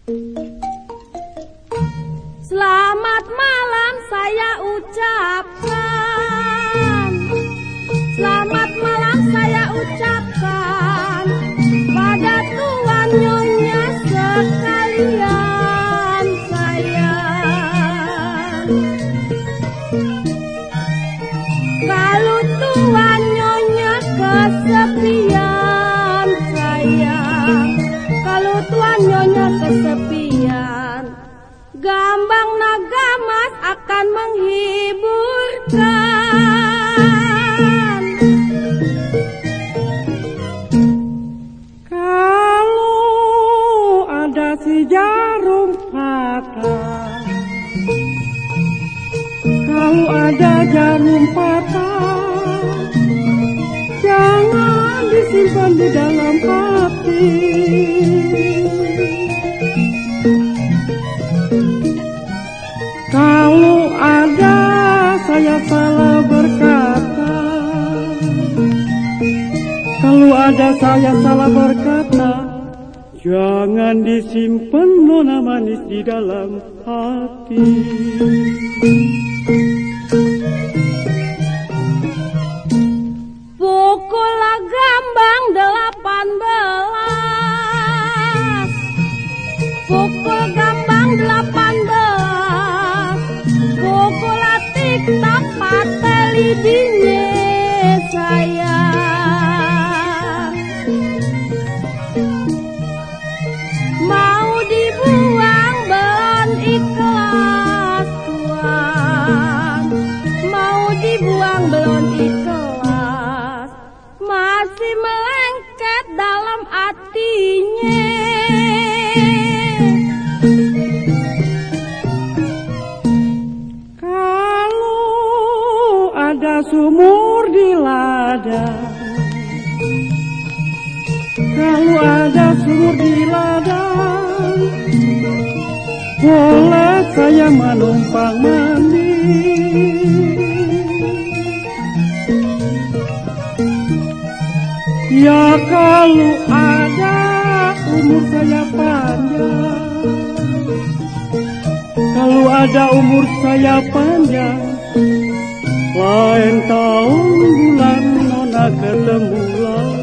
Selamat malam saya ucapkan, selamat malam saya ucapkan pada tuan nyonya sekalian sayang. Kalau tuan nyonya kesepian sayang, kalau tuan nyonya kesepian, Gambang Naga Mas akan menghiburkan. Kalau ada si jarum patah, kalau ada jarum patah, jangan disimpan di dalam hati. Kalau ada saya salah berkata, kalau ada saya salah berkata, jangan disimpan nona manis di dalam hati. Pukullah Gambang 18, pukul Gambang 18, pukul tik-tak pateli dinye sayang. Mau dibuang belum ikhlas tuan, mau dibuang belum ikhlas, masih melengket dalam hatinya. Kalau ada sumur di ladang, kalau ada sumur di ladang, boleh saya menumpang mandi. Ya kalau ada umur saya panjang, kalau ada umur saya panjang, lain tahun bulan nona ketemu lagi.